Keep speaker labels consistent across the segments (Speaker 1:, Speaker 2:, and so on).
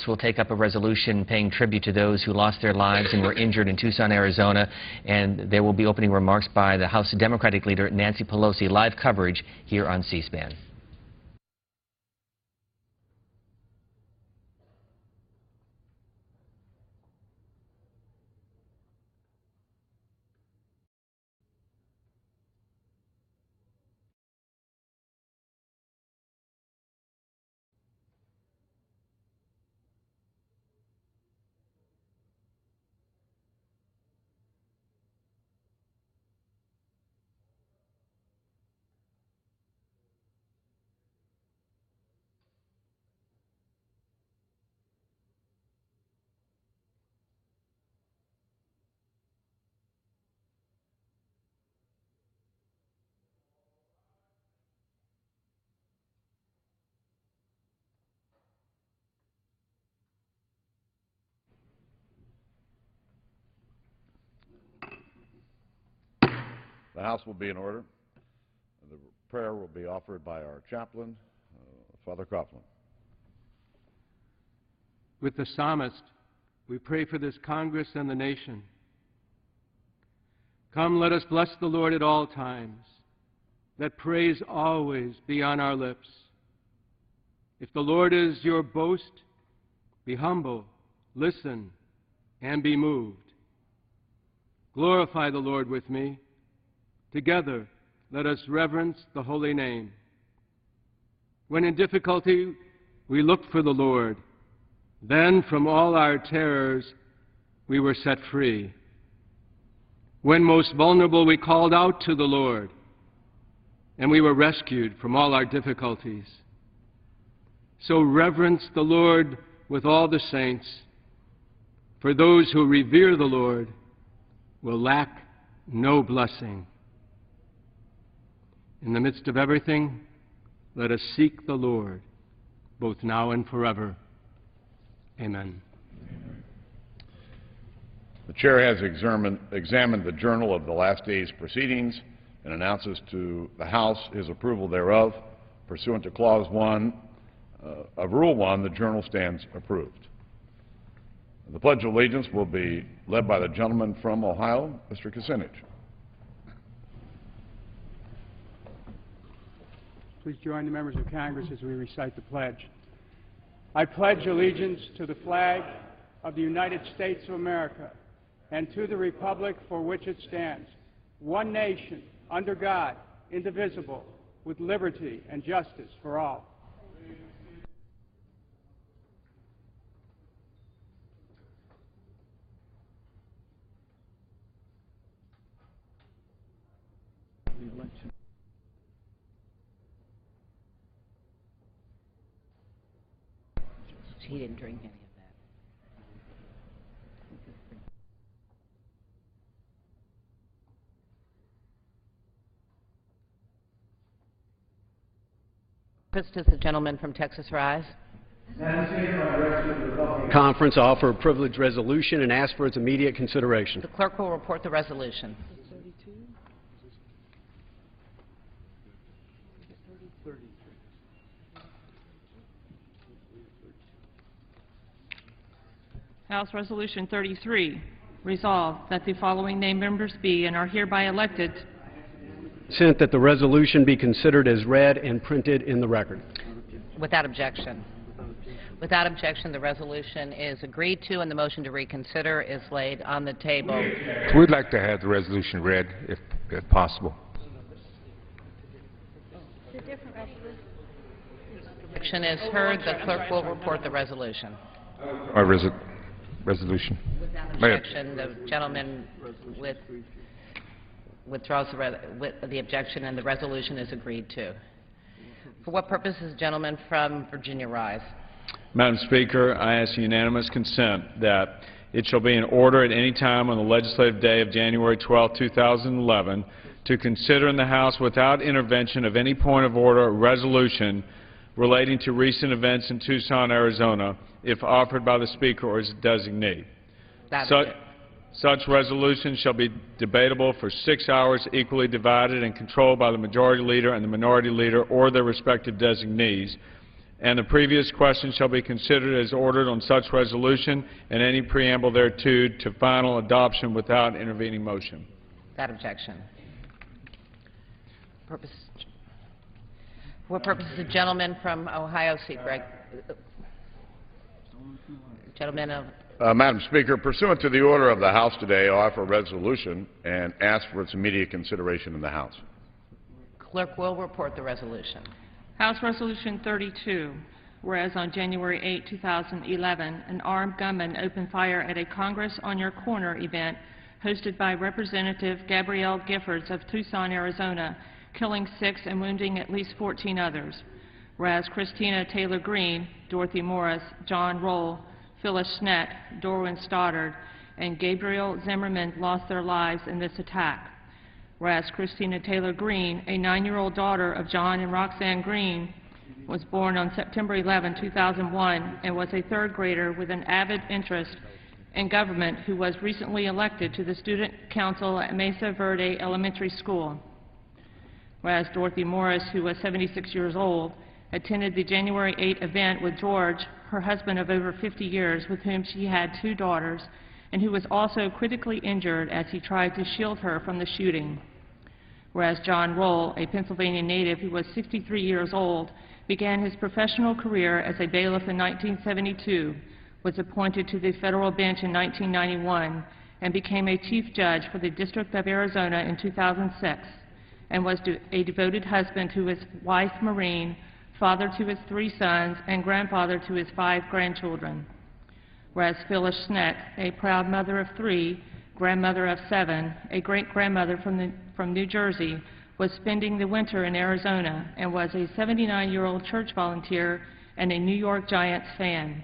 Speaker 1: will take up a resolution paying tribute to those who lost their lives and were injured in Tucson, Arizona, and there will be opening remarks by the House Democratic leader Nancy Pelosi. Live coverage here on C-SPAN.
Speaker 2: The House will be in order. The prayer will be offered by our chaplain, Father Coughlin.
Speaker 3: With the psalmist, we pray for this Congress and the nation. Come, let us bless the Lord at all times. Let praise always be on our lips. If the Lord is your boast, be humble, listen, and be moved. Glorify the Lord with me. Together, let us reverence the holy name. When in difficulty, we looked for the Lord. Then from all our terrors, we were set free. When most vulnerable, we called out to the Lord, and we were rescued from all our difficulties. So reverence the Lord with all the saints, for those who revere the Lord will lack no blessing. In the midst of everything, let us seek the Lord, both now and forever. Amen.
Speaker 2: The Chair has examined the journal of the last day's proceedings and announces to the House his approval thereof. Pursuant to Clause 1 of Rule 1, the journal stands approved. The Pledge of Allegiance will be led by the gentleman from Ohio, Mr. Kucinich.
Speaker 4: Please join the members of Congress as we recite the pledge. I pledge allegiance to the flag of the United States of America and to the republic for which it stands, one nation, under God, indivisible, with liberty and justice for all.
Speaker 5: He didn't drink any of that. Does the gentleman from Texas rise?
Speaker 6: Conference offer a privileged resolution and ask for its immediate consideration.
Speaker 5: The clerk will report the resolution.
Speaker 7: House Resolution 33, resolved that the following named members be and are hereby elected.
Speaker 6: Consent that the resolution be considered as read and printed in the record.
Speaker 5: Without objection. Without objection, the resolution is agreed to and the motion to reconsider is laid on the table.
Speaker 8: We'd like to have the resolution read, if possible.
Speaker 5: Objection is heard. The clerk will report the resolution.
Speaker 8: Resolution.
Speaker 5: Without objection, the gentleman withdraws the objection and the resolution is agreed to. For what purpose does the gentleman from Virginia rise?
Speaker 9: Madam Speaker, I ask unanimous consent that it shall be in order at any time on the legislative day of January 12, 2011 to consider in the House without intervention of any point of order a resolution relating to recent events in Tucson, Arizona, if offered by the Speaker or his designee. Such resolution shall be debatable for 6 hours, equally divided and controlled by the Majority Leader and the Minority Leader or their respective designees, and the previous question shall be considered as ordered on such resolution and any preamble thereto to final adoption without intervening motion.
Speaker 5: Without objection. For purposes, the gentleman from Ohio seek gentleman of
Speaker 2: Madam Speaker, pursuant to the order of the House today, I offer a resolution and ask for its immediate consideration in the House.
Speaker 5: Clerk will report the resolution.
Speaker 7: House Resolution 32, whereas on January 8, 2011, an armed gunman opened fire at a Congress on Your Corner event hosted by Representative Gabrielle Giffords of Tucson, Arizona, killing 6 and wounding at least 14 others. Whereas Christina Taylor Greene, Dorothy Morris, John Roll, Phyllis Schneck, Dorwin Stoddard, and Gabriel Zimmerman lost their lives in this attack. Whereas Christina Taylor Greene, a 9-year-old daughter of John and Roxanne Greene, was born on September 11, 2001, and was a 3rd grader with an avid interest in government who was recently elected to the Student Council at Mesa Verde Elementary School. Whereas Dorothy Morris, who was 76 years old, attended the January 8 event with George, her husband of over 50 years, with whom she had 2 daughters, and who was also critically injured as he tried to shield her from the shooting. Whereas John Roll, a Pennsylvania native who was 63 years old, began his professional career as a bailiff in 1972, was appointed to the federal bench in 1991, and became a chief judge for the District of Arizona in 2006, and was a devoted husband to his wife, Maureen, father to his 3 sons, and grandfather to his 5 grandchildren. Whereas Phyllis Schneck, a proud mother of 3, grandmother of 7, a great-grandmother from New Jersey, was spending the winter in Arizona and was a 79-year-old church volunteer and a New York Giants fan.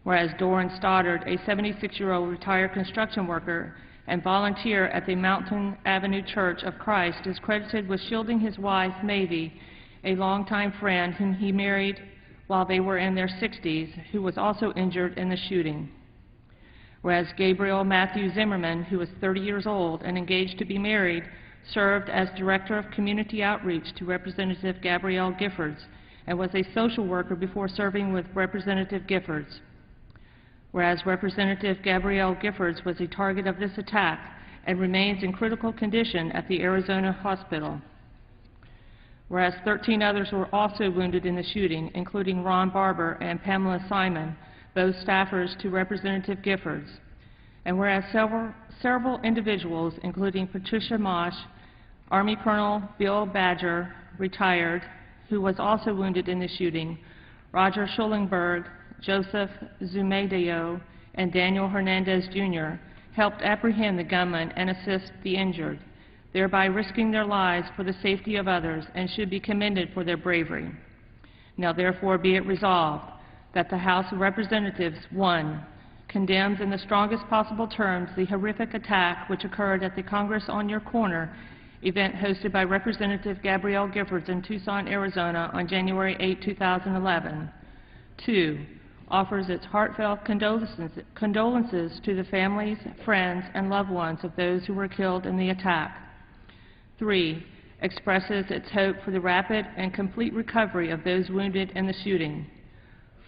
Speaker 7: Whereas Dorwin Stoddard, a 76-year-old retired construction worker and volunteer at the Mountain Avenue Church of Christ, is credited with shielding his wife, Mavie, a longtime friend whom he married while they were in their 60s, who was also injured in the shooting. Whereas Gabriel Matthew Zimmerman, who was 30 years old and engaged to be married, served as Director of Community Outreach to Representative Gabrielle Giffords and was a social worker before serving with Representative Giffords. Whereas Representative Gabrielle Giffords was a target of this attack and remains in critical condition at the Arizona hospital. Whereas 13 others were also wounded in the shooting, including Ron Barber and Pamela Simon, both staffers to Representative Giffords. And whereas several individuals, including Patricia Mosh, Army Colonel Bill Badger, retired, who was also wounded in the shooting, Roger Schulingberg, Joseph Zumedeo, and Daniel Hernandez, Jr., helped apprehend the gunman and assist the injured, thereby risking their lives for the safety of others, and should be commended for their bravery. Now therefore be it resolved that the House of Representatives, 1, condemns in the strongest possible terms the horrific attack which occurred at the Congress on Your Corner event hosted by Representative Gabrielle Giffords in Tucson, Arizona on January 8, 2011. 2, offers its heartfelt condolences to the families, friends, and loved ones of those who were killed in the attack. 3, expresses its hope for the rapid and complete recovery of those wounded in the shooting.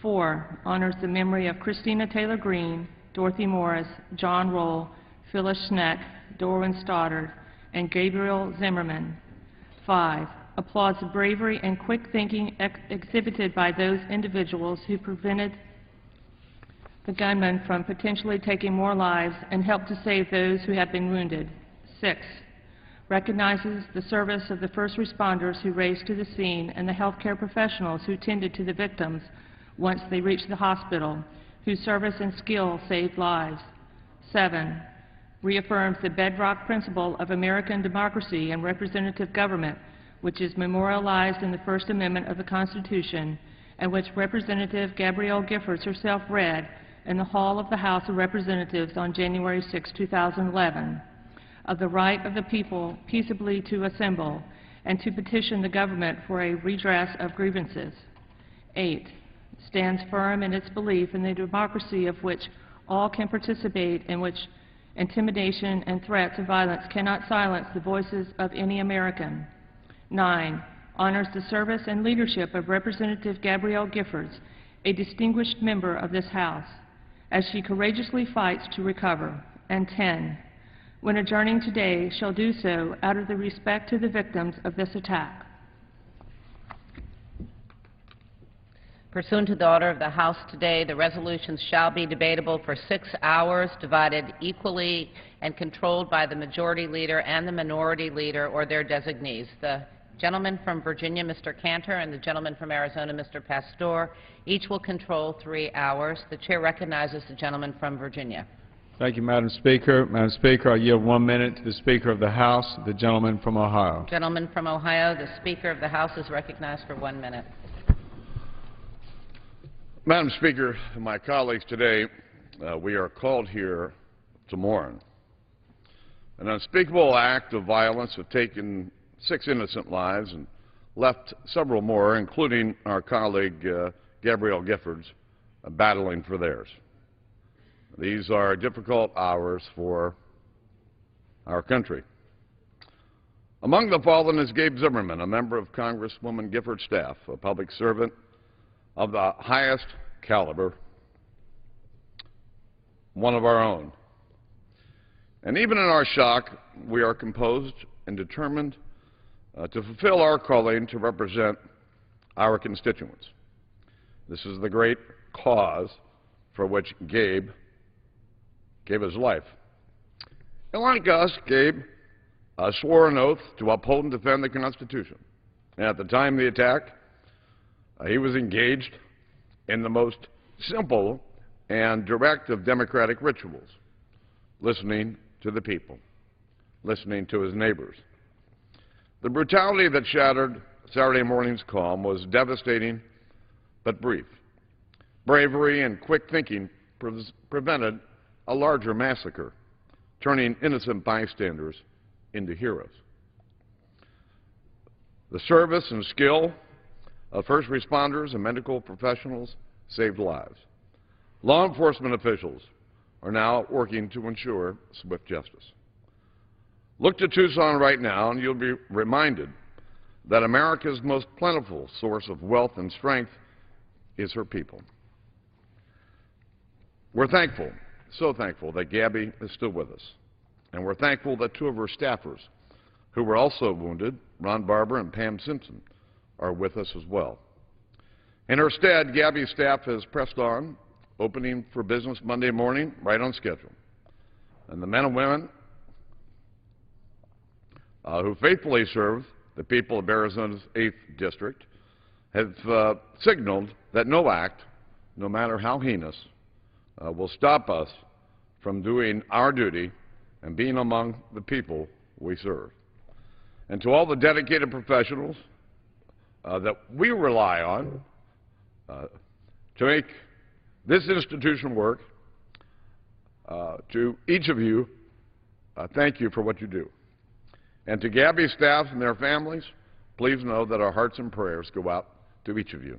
Speaker 7: 4, honors the memory of Christina Taylor Greene, Dorothy Morris, John Roll, Phyllis Schneck, Dorwin Stoddard, and Gabriel Zimmerman. 5, applauds the bravery and quick thinking exhibited by those individuals who prevented the gunman from potentially taking more lives and helped to save those who have been wounded. 6, recognizes the service of the first responders who raced to the scene and the healthcare professionals who tended to the victims once they reached the hospital, whose service and skill saved lives. 7, reaffirms the bedrock principle of American democracy and representative government, which is memorialized in the First Amendment of the Constitution, and which Representative Gabrielle Giffords herself read in the hall of the House of Representatives on January 6, 2011, of the right of the people peaceably to assemble and to petition the government for a redress of grievances. 8, stands firm in its belief in the democracy of which all can participate, in which intimidation and threats of violence cannot silence the voices of any American. 9, honors the service and leadership of Representative Gabrielle Giffords, a distinguished member of this House, as she courageously fights to recover. And 10, when adjourning today, shall do so out of the respect to the victims of this attack.
Speaker 5: Pursuant to the order of the House today, the resolutions shall be debatable for 6 hours, divided equally and controlled by the majority leader and the minority leader or their designees. The gentleman from Virginia, Mr. Cantor, and the gentleman from Arizona, Mr. Pastor, each will control 3 hours. The chair recognizes the gentleman from Virginia.
Speaker 9: Thank you, Madam Speaker. Madam Speaker, I yield 1 minute to the Speaker of the House, the gentleman from Ohio.
Speaker 5: Gentleman from Ohio, the Speaker of the House is recognized for 1 minute.
Speaker 2: Madam Speaker, my colleagues, today we are called here to mourn. An unspeakable act of violence has taken 6 innocent lives and left several more, including our colleague Gabrielle Giffords, battling for theirs. These are difficult hours for our country. Among the fallen is Gabe Zimmerman, a member of Congresswoman Gifford's staff, a public servant of the highest caliber, one of our own. And even in our shock, we are composed and determined to fulfill our calling to represent our constituents. This is the great cause for which Gabe gave his life. And like us, Gabe swore an oath to uphold and defend the Constitution. And at the time of the attack, he was engaged in the most simple and direct of democratic rituals, listening to the people, listening to his neighbors. The brutality that shattered Saturday morning's calm was devastating but brief. Bravery and quick thinking prevented a larger massacre, turning innocent bystanders into heroes. The service and skill of first responders and medical professionals saved lives. Law enforcement officials are now working to ensure swift justice. Look to Tucson right now and you'll be reminded that America's most plentiful source of wealth and strength is her people. We're thankful, so thankful, that Gabby is still with us. And we're thankful that 2 of her staffers, who were also wounded, Ron Barber and Pam Simpson, are with us as well. In her stead, Gabby's staff has pressed on, opening for business Monday morning, right on schedule. And the men and women who faithfully serve the people of Arizona's 8th District have signaled that no act, no matter how heinous, will stop us from doing our duty and being among the people we serve. And to all the dedicated professionals that we rely on to make this institution work, to each of you, thank you for what you do. And to Gabby's staff and their families, please know that our hearts and prayers go out to each of you.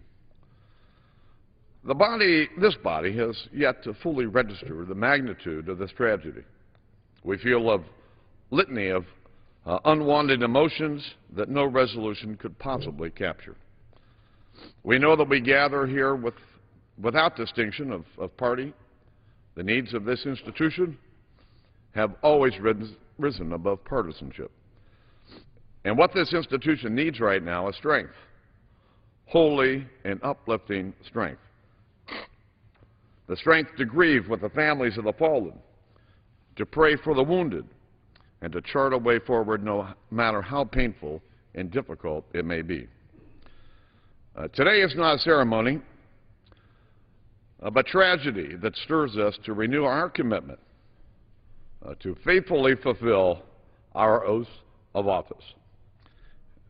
Speaker 2: This body has yet to fully register the magnitude of this tragedy. We feel a litany of unwanted emotions that no resolution could possibly capture. We know that we gather here without distinction of party. The needs of this institution have always risen above partisanship. And what this institution needs right now is strength, holy and uplifting strength. The strength to grieve with the families of the fallen, to pray for the wounded, and to chart a way forward no matter how painful and difficult it may be. Today is not a ceremony, but tragedy that stirs us to renew our commitment to faithfully fulfill our oath of office.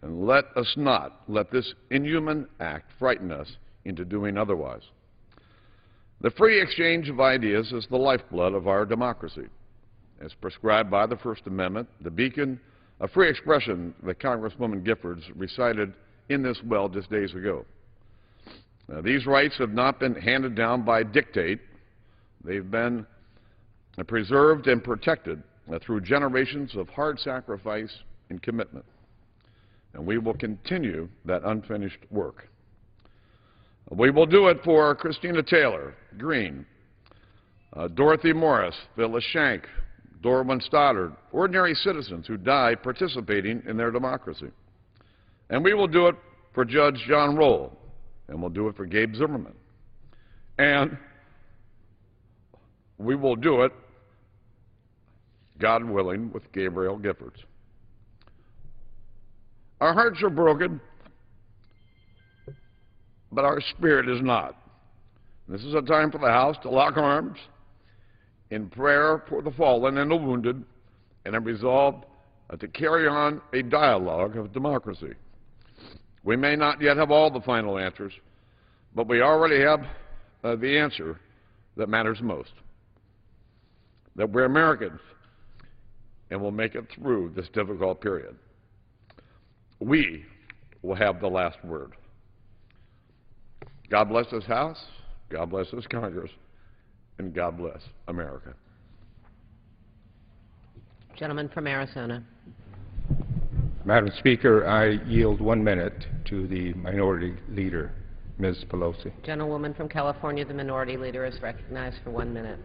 Speaker 2: And let us not let this inhuman act frighten us into doing otherwise. The free exchange of ideas is the lifeblood of our democracy. As prescribed by the First Amendment, the beacon of free expression that Congresswoman Giffords recited in this well just days ago. Now, these rights have not been handed down by dictate. They've been preserved and protected through generations of hard sacrifice and commitment. and we will continue that unfinished work. We will do it for Christina Taylor Greene, Dorothy Morris, Phyllis Shank, Dorwin Stoddard, ordinary citizens who died participating in their democracy. And we will do it for Judge John Roll, and we'll do it for Gabe Zimmerman. And we will do it, God willing, with Gabrielle Giffords. Our hearts are broken, but our spirit is not. This is a time for the House to lock arms in prayer for the fallen and the wounded, and a resolve to carry on a dialogue of democracy. We may not yet have all the final answers, but we already have the answer that matters most, that we're Americans and we'll make it through this difficult period. We will have the last word. God bless this House, God bless this Congress, and God bless America.
Speaker 5: Gentleman from Arizona.
Speaker 8: Madam Speaker, I yield 1 minute to the Minority Leader, Ms. Pelosi.
Speaker 5: Gentlewoman from California, the Minority Leader, is recognized for 1 minute.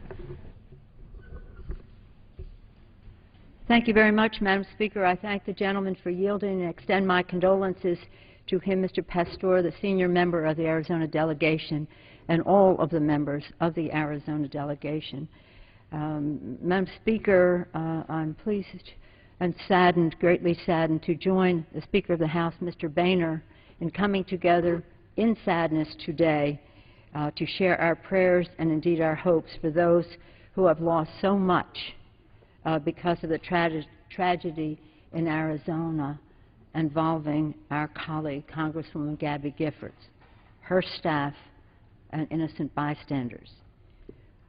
Speaker 10: Thank you very much, Madam Speaker. I thank the gentleman for yielding and extend my condolences to him, Mr. Pastor, the senior member of the Arizona delegation, and all of the members of the Arizona delegation. Madam Speaker, I'm pleased and saddened, greatly saddened, to join the Speaker of the House, Mr. Boehner, in coming together in sadness today to share our prayers and indeed our hopes for those who have lost so much because of the tragedy in Arizona involving our colleague, Congresswoman Gabby Giffords, her staff, and innocent bystanders.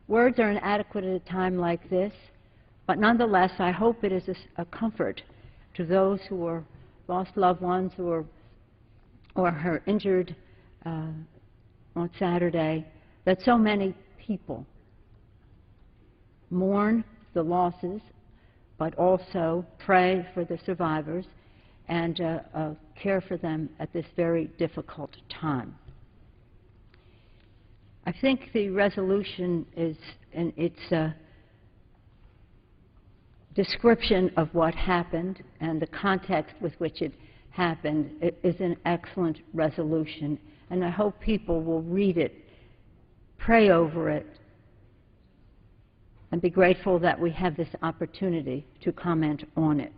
Speaker 10: Words are inadequate at a time like this, but nonetheless, I hope it is a comfort to those who are lost loved ones or are injured on Saturday, that so many people mourn the losses, but also pray for the survivors and care for them at this very difficult time. I think the resolution is, in its description of what happened and the context with which it happened, it is an excellent resolution, and I hope people will read it, pray over it, and be grateful that we have this opportunity to comment on it.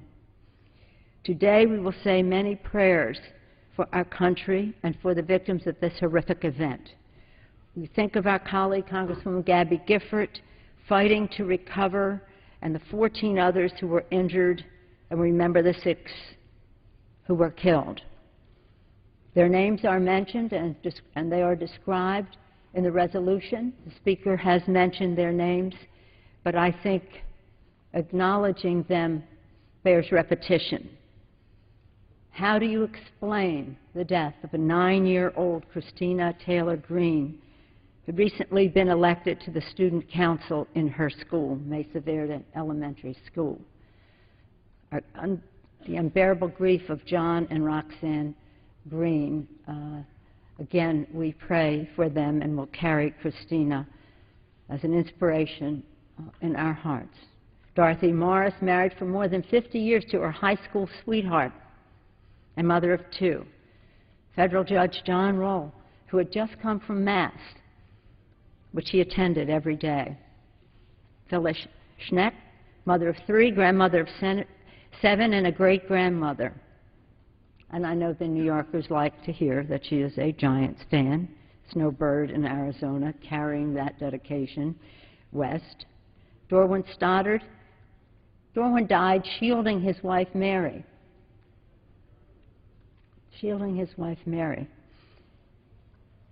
Speaker 10: Today we will say many prayers for our country and for the victims of this horrific event. We think of our colleague, Congresswoman Gabby Gifford, fighting to recover, and the 14 others who were injured, and remember the 6 who were killed. Their names are mentioned and they are described in the resolution. The Speaker has mentioned their names, but I think acknowledging them bears repetition. How do you explain the death of a 9-year-old Christina Taylor Greene, who had recently been elected to the student council in her school, Mesa Verde Elementary School? The unbearable grief of John and Roxanne Greene. Again, we pray for them and will carry Christina as an inspiration in our hearts. Dorothy Morris, married for more than 50 years to her high school sweetheart and mother of 2. Federal Judge John Roll, who had just come from Mass, which he attended every day. Phyllis Schneck, mother of 3, grandmother of 7, and a great-grandmother. And I know the New Yorkers like to hear that she is a Giants fan. Snowbird in Arizona, carrying that dedication west. Dorwin Stoddard. Dorwin died shielding his wife Mary. Shielding his wife Mary.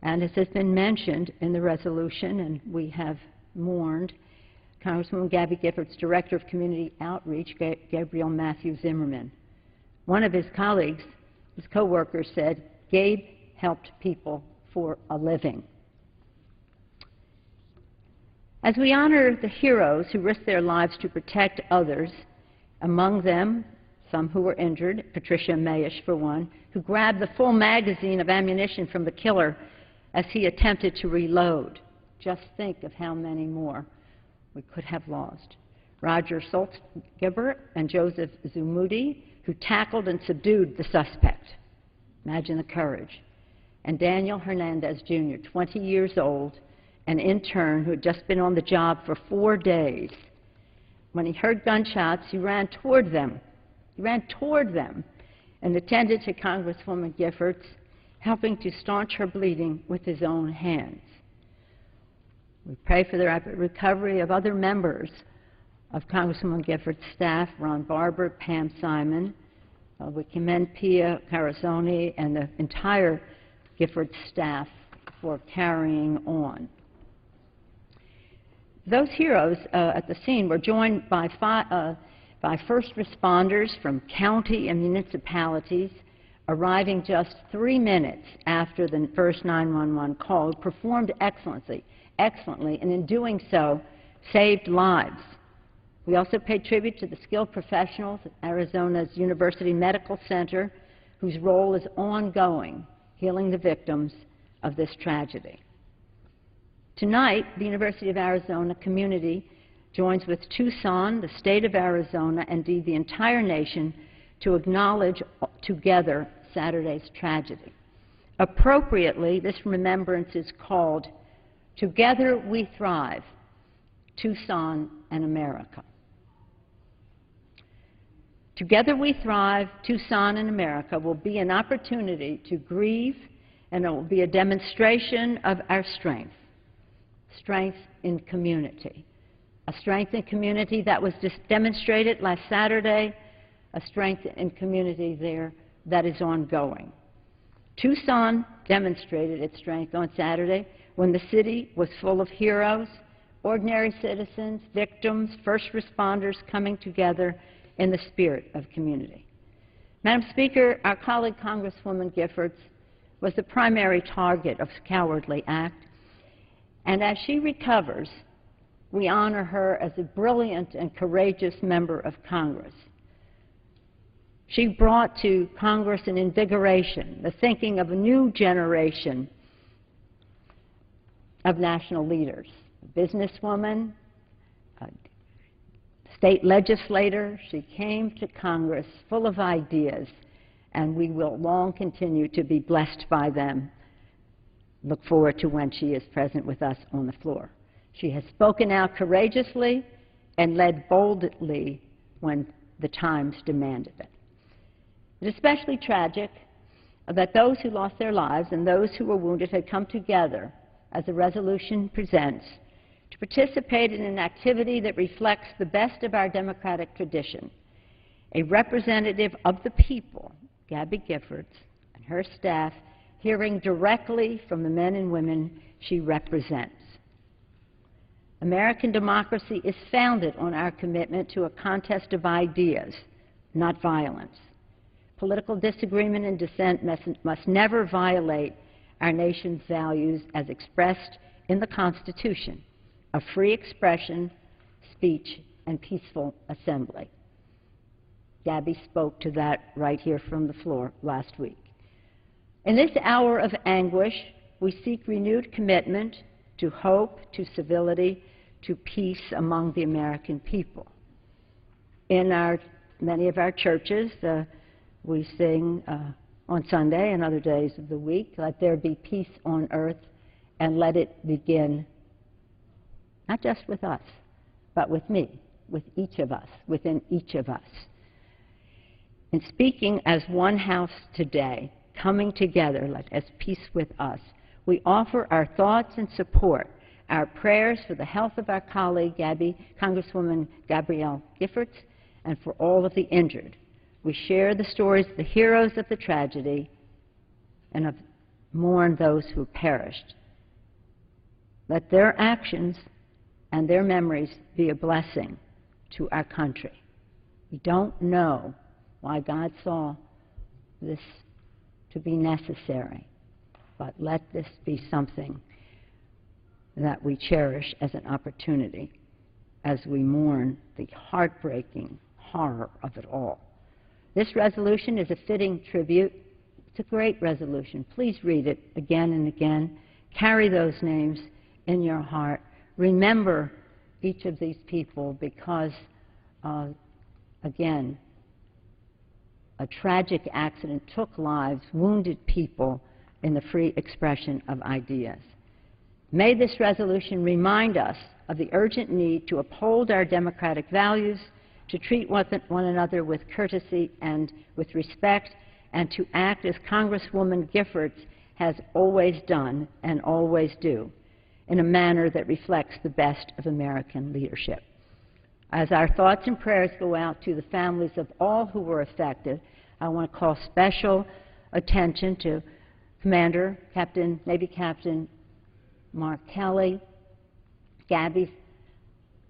Speaker 10: And as has been mentioned in the resolution, and we have mourned, Congresswoman Gabby Giffords, Director of Community Outreach, Gabriel Matthew Zimmerman. One of his colleagues, his co-worker, said, "Gabe helped people for a living." As we honor the heroes who risked their lives to protect others, among them some who were injured, Patricia Mayish for one, who grabbed the full magazine of ammunition from the killer as he attempted to reload. Just think of how many more we could have lost. Roger Soltzgibbert and Joseph Zumudi, who tackled and subdued the suspect. Imagine the courage. And Daniel Hernandez, Jr., 20 years old, an intern who had just been on the job for 4 days. When he heard gunshots, he ran toward them. He ran toward them and attended to Congresswoman Giffords, helping to staunch her bleeding with his own hands. We pray for the rapid recovery of other members of Congresswoman Giffords' staff, Ron Barber, Pam Simon. We commend Pia Carazoni and the entire Giffords staff for carrying on. Those heroes at the scene were joined by first responders from county and municipalities, arriving just 3 minutes after the first 911 call, who performed excellently, and in doing so, saved lives. We also pay tribute to the skilled professionals at Arizona's University Medical Center, whose role is ongoing, healing the victims of this tragedy. Tonight, the University of Arizona community joins with Tucson, the state of Arizona, and indeed the entire nation to acknowledge together Saturday's tragedy. Appropriately, this remembrance is called Together We Thrive, Tucson and America. Together We Thrive, Tucson and America will be an opportunity to grieve, and it will be a demonstration of our strength in community. A strength in community that was just demonstrated last Saturday, a strength in community there that is ongoing. Tucson demonstrated its strength on Saturday when the city was full of heroes, ordinary citizens, victims, first responders coming together in the spirit of community. Madam Speaker, our colleague Congresswoman Giffords was the primary target of this cowardly act, and as she recovers, we honor her as a brilliant and courageous member of Congress. She brought to Congress an invigoration, the thinking of a new generation of national leaders, a businesswoman, a state legislator. She came to Congress full of ideas, and we will long continue to be blessed by them. Look forward to when she is present with us on the floor. She has spoken out courageously and led boldly when the times demanded it. It is especially tragic that those who lost their lives and those who were wounded had come together, as the resolution presents, to participate in an activity that reflects the best of our democratic tradition. A representative of the people, Gabby Giffords, and her staff, hearing directly from the men and women she represents. American democracy is founded on our commitment to a contest of ideas, not violence. Political disagreement and dissent must never violate our nation's values as expressed in the Constitution of free expression, speech, and peaceful assembly. Gabby spoke to that right here from the floor last week. In this hour of anguish, we seek renewed commitment to hope, to civility, to peace among the American people. In many of our churches, we sing on Sunday and other days of the week, let there be peace on earth, and let it begin not just with us, but with me, with each of us, within each of us. In speaking as one house today, coming together, let us peace with us, we offer our thoughts and support, our prayers for the health of our colleague, Congresswoman Gabrielle Giffords, and for all of the injured. We share the stories of the heroes of the tragedy and mourn those who perished. Let their actions and their memories be a blessing to our country. We don't know why God saw this to be necessary, but let this be something that we cherish as an opportunity as we mourn the heartbreaking horror of it all. This resolution is a fitting tribute. It's a great resolution. Please read it again and again. Carry those names in your heart. Remember each of these people because, again, a tragic accident took lives, wounded people in the free expression of ideas. May this resolution remind us of the urgent need to uphold our democratic values, to treat one another with courtesy and with respect, and to act as Congresswoman Giffords has always done and always do, in a manner that reflects the best of American leadership. As our thoughts and prayers go out to the families of all who were affected, I want to call special attention to Navy Captain Mark Kelly, Gabby's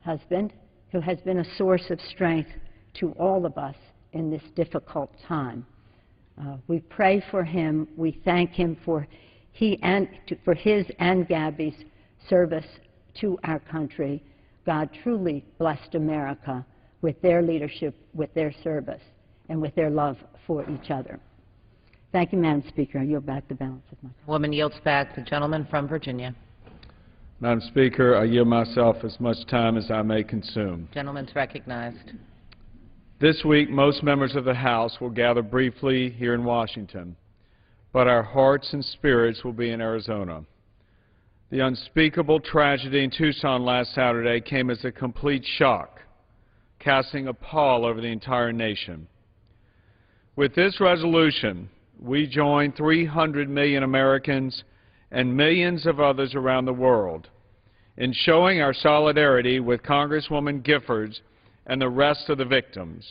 Speaker 10: husband, who has been a source of strength to all of us in this difficult time. We pray for him. We thank him for his and Gabby's service to our country. God truly blessed America with their leadership, with their service, and with their love for each other. Thank you, Madam Speaker. I yield back the balance of my time.
Speaker 5: Woman yields back. The gentleman from Virginia.
Speaker 9: Madam Speaker, I yield myself as much time as I may consume.
Speaker 5: Gentleman's recognized.
Speaker 9: This week, most members of the House will gather briefly here in Washington, but our hearts and spirits will be in Arizona. The unspeakable tragedy in Tucson last Saturday came as a complete shock, casting a pall over the entire nation. With this resolution, we join 300 million Americans and millions of others around the world in showing our solidarity with Congresswoman Giffords and the rest of the victims.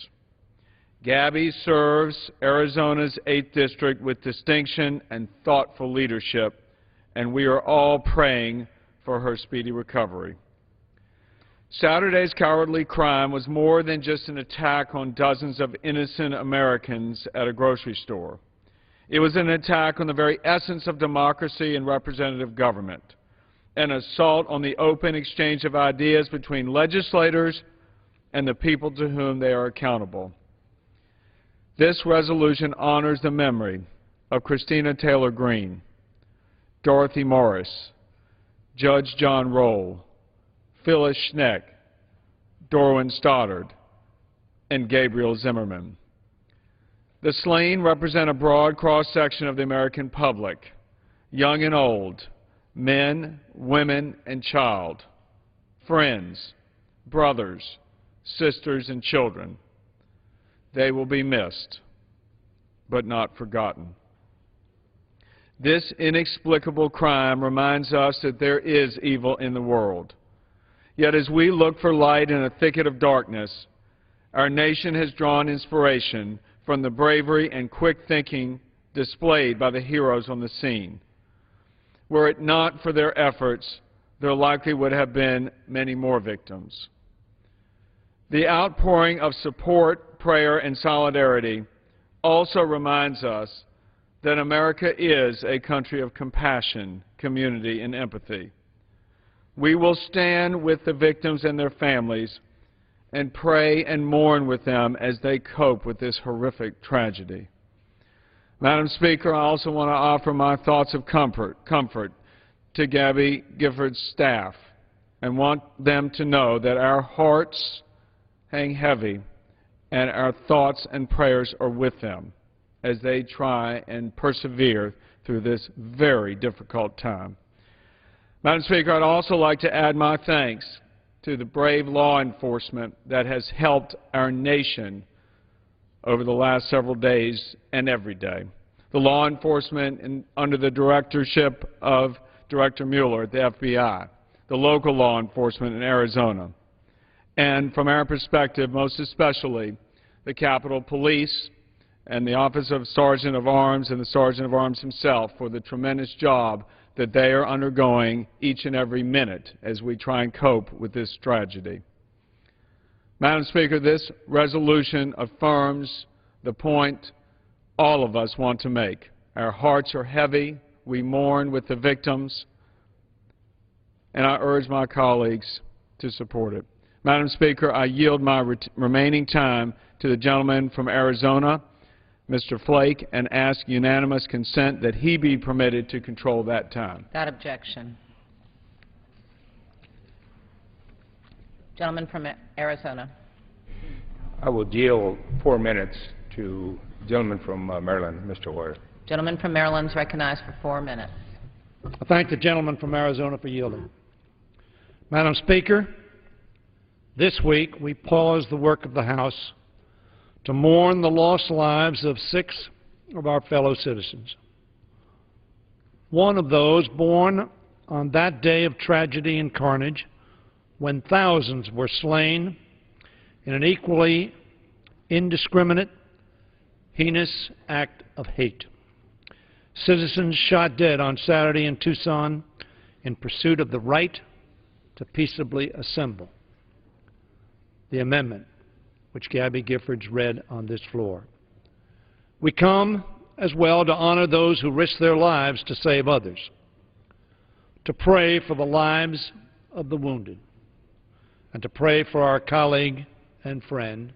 Speaker 9: Gabby serves Arizona's 8th District with distinction and thoughtful leadership, and we are all praying for her speedy recovery. Saturday's cowardly crime was more than just an attack on dozens of innocent Americans at a grocery store. It was an attack on the very essence of democracy and representative government, an assault on the open exchange of ideas between legislators and the people to whom they are accountable. This resolution honors the memory of Christina Taylor Greene, Dorothy Morris, Judge John Roll, Phyllis Schneck, Dorwin Stoddard, and Gabriel Zimmerman. The slain represent a broad cross-section of the American public, young and old, men, women, and child, friends, brothers, sisters, and children. They will be missed, but not forgotten. This inexplicable crime reminds us that there is evil in the world. Yet as we look for light in a thicket of darkness, our nation has drawn inspiration from the bravery and quick thinking displayed by the heroes on the scene. Were it not for their efforts, there likely would have been many more victims. The outpouring of support, prayer, and solidarity also reminds us that America is a country of compassion, community, and empathy. We will stand with the victims and their families and pray and mourn with them as they cope with this horrific tragedy. Madam Speaker, I also want to offer my thoughts of comfort to Gabby Giffords' staff and want them to know that our hearts hang heavy and our thoughts and prayers are with them as they try and persevere through this very difficult time. Madam Speaker, I'd also like to add my thanks to the brave law enforcement that has helped our nation over the last several days and every day. The law enforcement under the directorship of Director Mueller at the FBI, the local law enforcement in Arizona, and from our perspective, most especially, the Capitol Police and the Office of Sergeant of Arms and the Sergeant of Arms himself for the tremendous job that they are undergoing each and every minute as we try and cope with this tragedy. Madam Speaker, this resolution affirms the point all of us want to make. Our hearts are heavy. We mourn with the victims, and I urge my colleagues to support it. Madam Speaker, I yield my remaining time to the gentleman from Arizona, Mr. Flake, and ask unanimous consent that he be permitted to control that time.
Speaker 5: Without objection. Gentleman from Arizona.
Speaker 8: I will yield 4 minutes to the gentleman from Maryland, Mr. Hoyer.
Speaker 5: Gentleman from Maryland is recognized for 4 minutes.
Speaker 11: I thank the gentleman from Arizona for yielding. Madam Speaker, this week we pause the work of the House to mourn the lost lives of 6 of our fellow citizens. One of those born on that day of tragedy and carnage when thousands were slain in an equally indiscriminate, heinous act of hate. Citizens shot dead on Saturday in Tucson in pursuit of the right to peaceably assemble. The amendment which Gabby Giffords read on this floor. We come as well to honor those who risk their lives to save others, to pray for the lives of the wounded, and to pray for our colleague and friend,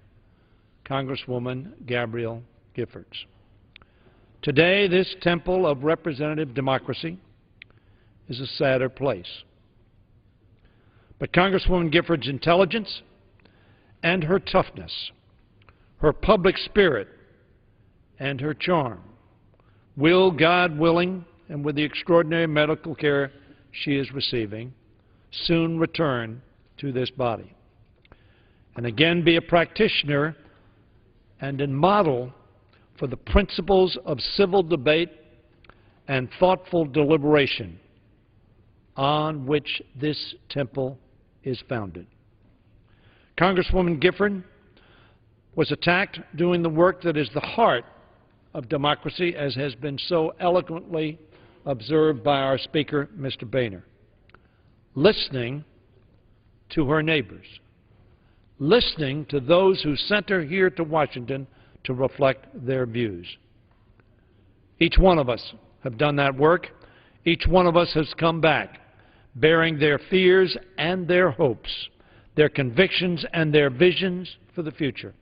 Speaker 11: Congresswoman Gabrielle Giffords. Today, this temple of representative democracy is a sadder place. But Congresswoman Giffords' intelligence and her toughness, her public spirit, and her charm will, God willing, and with the extraordinary medical care she is receiving, soon return to this body and again be a practitioner and a model for the principles of civil debate and thoughtful deliberation on which this temple is founded. Congresswoman Gifford was attacked doing the work that is the heart of democracy, as has been so eloquently observed by our Speaker, Mr. Boehner, listening to her neighbors, listening to those who sent her here to Washington to reflect their views. Each one of us have done that work. Each one of us has come back bearing their fears and their hopes, their convictions and their visions for the future.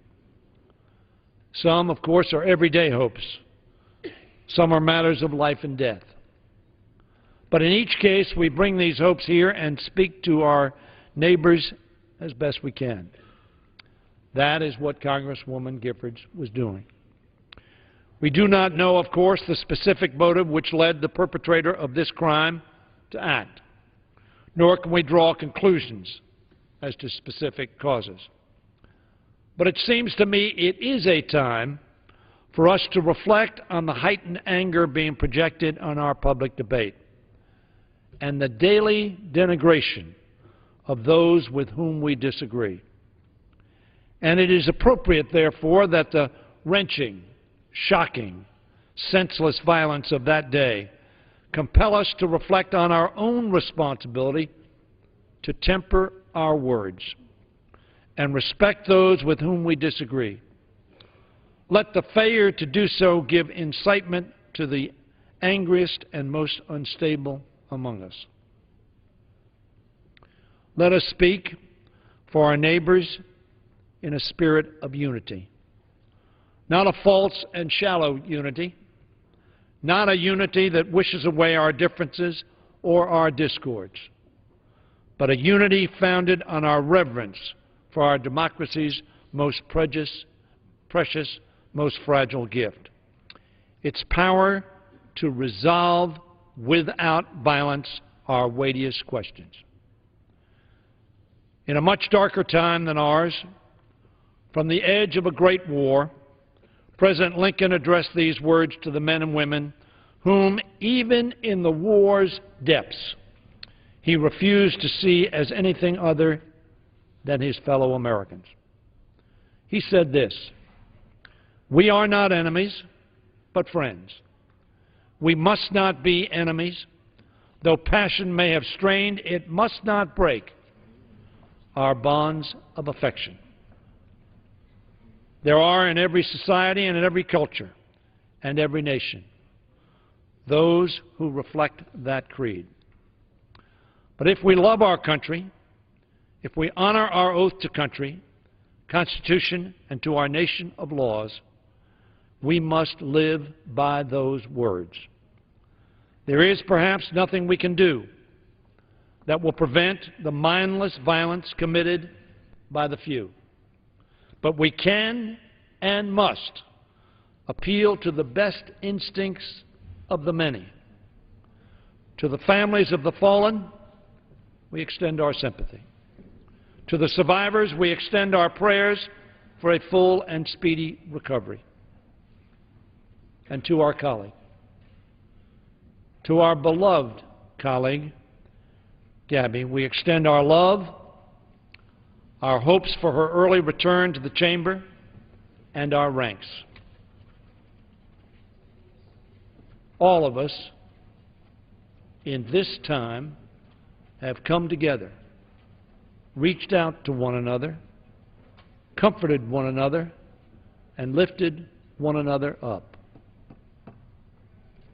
Speaker 11: Some, of course, are everyday hopes. Some are matters of life and death. But in each case, we bring these hopes here and speak to our neighbors as best we can. That is what Congresswoman Giffords was doing. We do not know, of course, the specific motive which led the perpetrator of this crime to act, nor can we draw conclusions as to specific causes. But it seems to me it is a time for us to reflect on the heightened anger being projected on our public debate and the daily denigration of those with whom we disagree. And it is appropriate, therefore, that the wrenching, shocking, senseless violence of that day compel us to reflect on our own responsibility to temper our words and respect those with whom we disagree. Let the failure to do so give incitement to the angriest and most unstable among us. Let us speak for our neighbors in a spirit of unity, not a false and shallow unity, not a unity that wishes away our differences or our discords, but a unity founded on our reverence for our democracy's most precious, most fragile gift, its power to resolve without violence our weightiest questions. In a much darker time than ours, from the edge of a great war, President Lincoln addressed these words to the men and women whom, even in the war's depths, he refused to see as anything other than his fellow Americans. He said this: "We are not enemies, but friends. We must not be enemies. Though passion may have strained, it must not break our bonds of affection." There are in every society and in every culture and every nation those who reflect that creed. But if we love our country, If we honor our oath to country, Constitution, and to our nation of laws, we must live by those words. There is perhaps nothing we can do that will prevent the mindless violence committed by the few. But we can and must appeal to the best instincts of the many. To the families of the fallen, we extend our sympathy. To the survivors, we extend our prayers for a full and speedy recovery. And to our colleague, to our beloved colleague, Gabby, we extend our love, our hopes for her early return to the chamber, and our ranks. All of us in this time have come together, reached out to one another, comforted one another, and lifted one another up.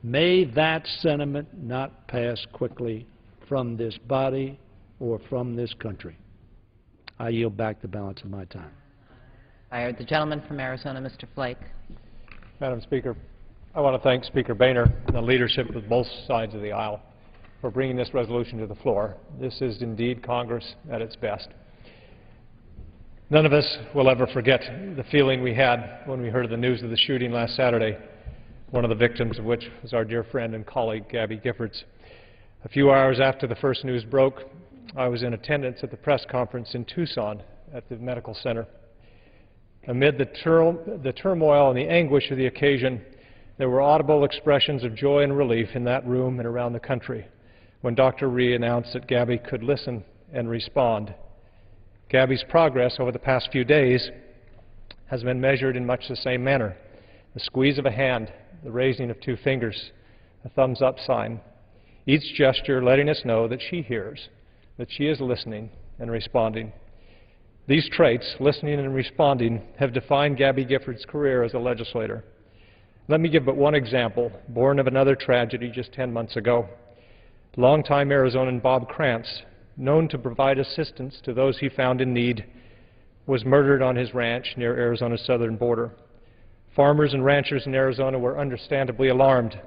Speaker 11: May that sentiment not pass quickly from this body or from this country. I yield back the balance of my time.
Speaker 5: I heard the gentleman from Arizona, Mr. Flake.
Speaker 12: Madam Speaker, I want to thank Speaker Boehner and the leadership of both sides of the aisle for bringing this resolution to the floor. This is indeed Congress at its best. None of us will ever forget the feeling we had when we heard of the news of the shooting last Saturday, one of the victims of which was our dear friend and colleague, Gabby Giffords. A few hours after the first news broke, I was in attendance at the press conference in Tucson at the medical center. Amid the turmoil and the anguish of the occasion, there were audible expressions of joy and relief in that room and around the country when Dr. Rhee announced that Gabby could listen and respond. Gabby's progress over the past few days has been measured in much the same manner. The squeeze of a hand, the raising of two fingers, a thumbs-up sign, each gesture letting us know that she hears, that she is listening and responding. These traits, listening and responding, have defined Gabby Giffords' career as a legislator. Let me give but one example, born of another tragedy just 10 months ago. Longtime Arizonan Bob Krantz, known to provide assistance to those he found in need, was murdered on his ranch near Arizona's southern border. Farmers and ranchers in Arizona were understandably alarmed.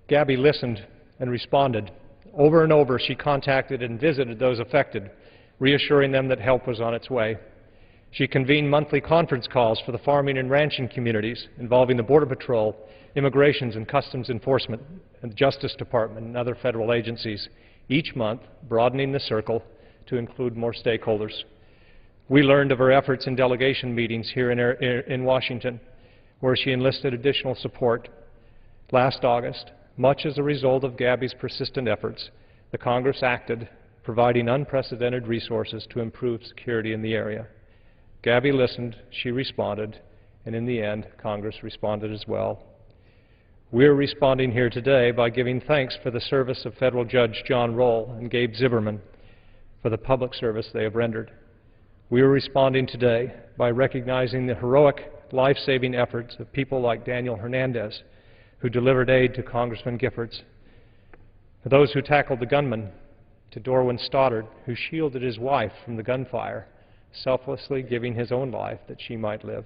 Speaker 12: Gabby listened and responded. Over and over, she contacted and visited those affected, reassuring them that help was on its way. She convened monthly conference calls for the farming and ranching communities involving the Border Patrol, Immigrations and Customs Enforcement, and the Justice Department and other federal agencies, each month broadening the circle to include more stakeholders. We learned of her efforts in delegation meetings here in Washington, where she enlisted additional support. Last August, much as a result of Gabby's persistent efforts, the Congress acted, providing unprecedented resources to improve security in the area. Gabby listened, she responded, and in the end, Congress responded as well. We're responding here today by giving thanks for the service of Federal Judge John Roll and Gabe Zimmerman for the public service they have rendered. We are responding today by recognizing the heroic, life-saving efforts of people like Daniel Hernandez, who delivered aid to Congressman Giffords, to those who tackled the gunman, to Dorwin Stoddard, who shielded his wife from the gunfire, selflessly giving his own life that she might live.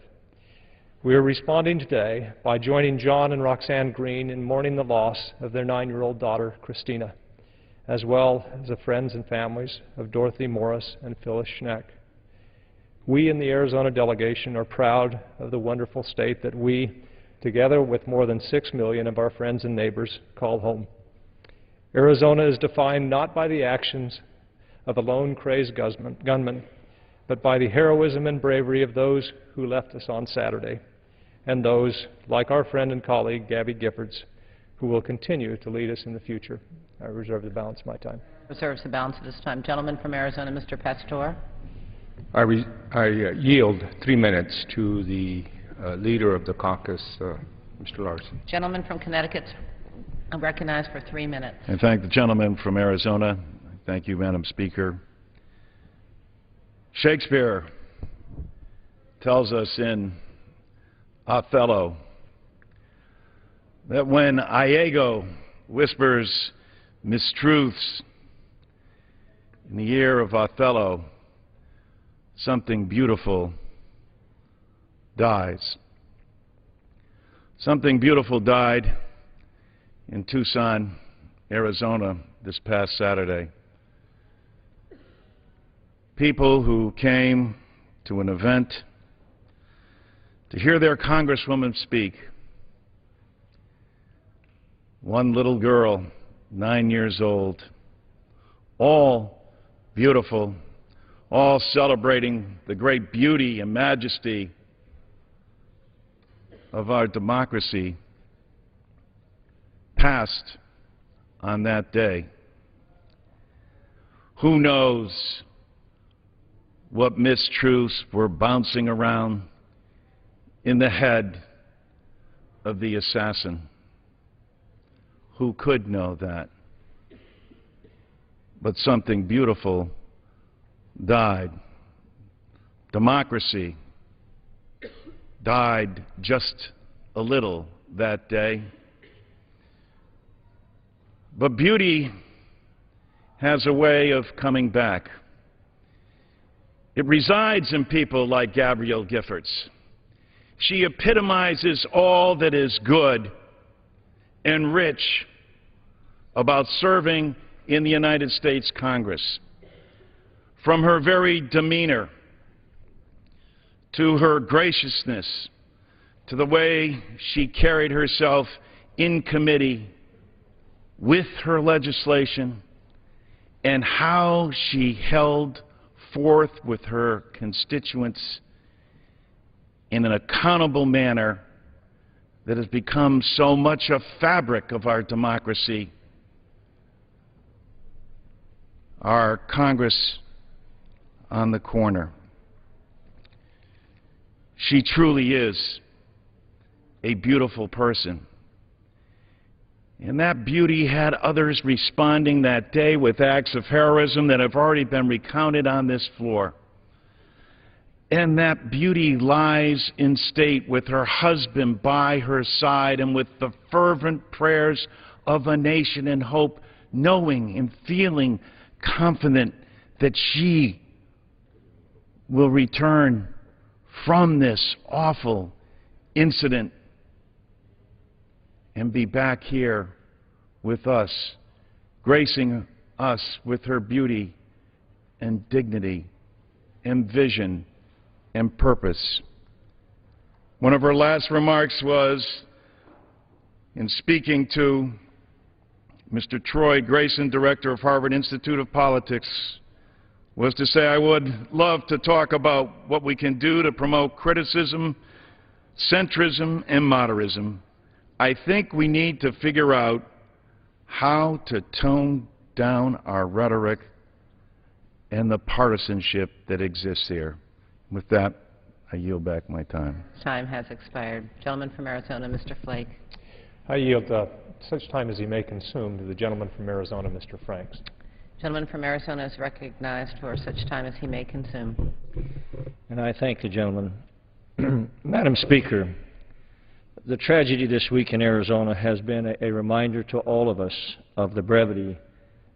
Speaker 12: We are responding today by joining John and Roxanne Green in mourning the loss of their 9-year-old daughter, Christina, as well as the friends and families of Dorothy Morris and Phyllis Schneck. We in the Arizona delegation are proud of the wonderful state that we, together with more than 6 million of our friends and neighbors, call home. Arizona is defined not by the actions of a lone crazed gunman, but by the heroism and bravery of those who left us on Saturday, and those, like our friend and colleague Gabby Giffords, who will continue to lead us in the future. I reserve the balance of my time.
Speaker 5: Reserves the balance of this time. Gentleman from Arizona, Mr. Pastor.
Speaker 8: I yield 3 minutes to the leader of the caucus, Mr. Larson.
Speaker 5: Gentleman from Connecticut, I'm recognized for 3 minutes.
Speaker 2: I thank the gentleman from Arizona. Thank you, Madam Speaker. Shakespeare tells us in Othello that when Iago whispers mistruths, year of Othello, something beautiful dies. Something beautiful died in Tucson, Arizona this past Saturday. People who came to an event to hear their congresswoman speak. One little girl, 9 years old, all beautiful, all celebrating the great beauty and majesty of our democracy, passed on that day. Who knows what mistruths were bouncing around in the head of the assassin? Who could know that? But something beautiful died. Democracy died just a little that day. But beauty has a way of coming back. It resides in people like Gabrielle Giffords. She epitomizes all that is good and rich about serving in the United States Congress. From her very demeanor, to her graciousness, to the way she carried herself in committee with her legislation, and how she held forth with her constituents in an accountable manner that has become so much a fabric of our democracy. Our Congress on the corner. She truly is a beautiful person. And that beauty had others responding that day with acts of heroism that have already been recounted on this floor. And that beauty lies in state with her husband by her side and with the fervent prayers of a nation in hope, knowing and feeling confident that she will return from this awful incident and be back here with us, gracing us with her beauty and dignity and vision and purpose. One of her last remarks was, in speaking to Mr. Troy Grayson, director of Harvard Institute of Politics, was to say, I would love to talk about what we can do to promote criticism, centrism, and modernism. I think we need to figure out how to tone down our rhetoric and the partisanship that exists here. With that, I yield back my time.
Speaker 5: Time has expired. Gentleman from Arizona, Mr. Flake.
Speaker 12: I yield such time as he may consume to the gentleman from Arizona, Mr. Franks.
Speaker 5: Gentleman from Arizona is recognized for such time as he may consume.
Speaker 13: And I thank the gentleman. Madam Speaker, the tragedy this week in Arizona has been a reminder to all of us of the brevity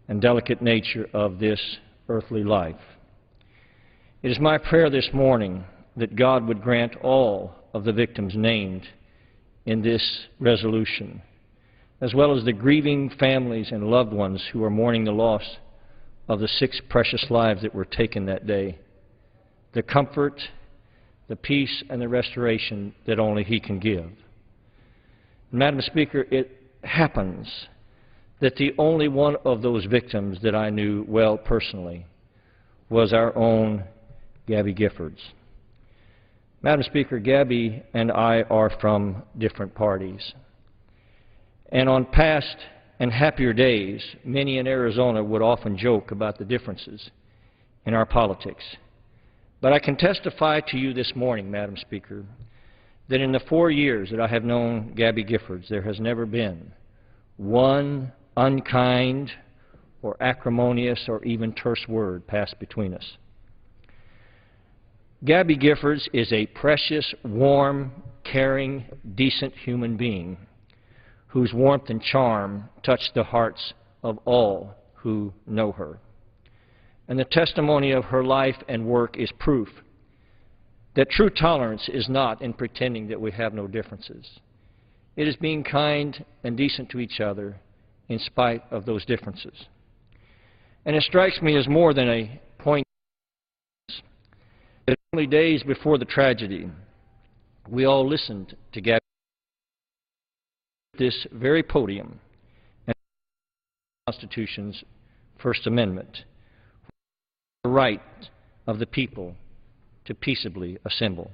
Speaker 13: and delicate nature of this earthly life. It is my prayer this morning that God would grant all of the victims named in this resolution, as well as the grieving families and loved ones who are mourning the loss of the 6 precious lives that were taken that day, the comfort, the peace, and the restoration that only He can give. Madam Speaker, it happens that the only one of those victims that I knew well personally was our own Gabby Giffords. Madam Speaker, Gabby and I are from different parties. And on past and happier days, many in Arizona would often joke about the differences in our politics. But I can testify to you this morning, Madam Speaker, that in the 4 years that I have known Gabby Giffords, there has never been one unkind or acrimonious or even terse word passed between us. Gabby Giffords is a precious, warm, caring, decent human being whose warmth and charm touch the hearts of all who know her. and the testimony of her life and work is proof that true tolerance is not in pretending that we have no differences. It is being kind and decent to each other in spite of those differences. And it strikes me as more than a point that only days before the tragedy, we all listened to Gabby at this very podium and the Constitution's First Amendment, the right of the people to peaceably assemble.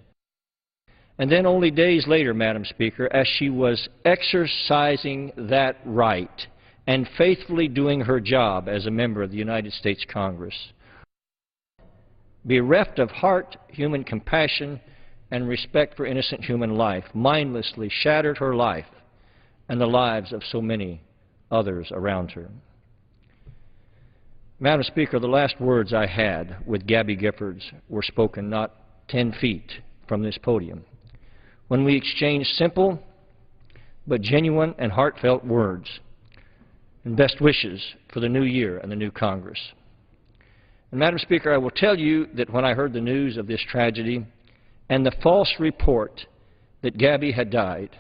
Speaker 13: And then only days later, Madam Speaker, as she was exercising that right and faithfully doing her job as a member of the United States Congress, bereft of heart, human compassion, and respect for innocent human life, mindlessly shattered her life and the lives of so many others around her. Madam Speaker, the last words I had with Gabby Giffords were spoken not 10 feet from this podium, when we exchanged simple but genuine and heartfelt words and best wishes for the new year and the new Congress. And Madam Speaker, I will tell you that when I heard the news of this tragedy and the false report that Gabby had died,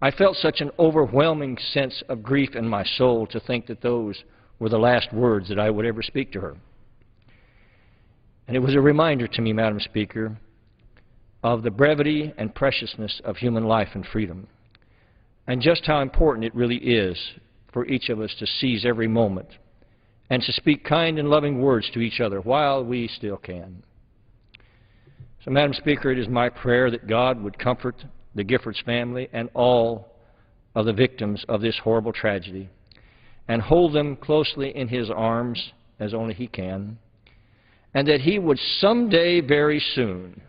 Speaker 13: I felt such an overwhelming sense of grief in my soul to think that those were the last words that I would ever speak to her. And it was a reminder to me, Madam Speaker, of the brevity and preciousness of human life and freedom, and just how important it really is for each of us to seize every moment and to speak kind and loving words to each other while we still can. So, Madam Speaker, it is my prayer that God would comfort the Giffords family and all of the victims of this horrible tragedy and hold them closely in His arms as only He can, and that He would someday very soon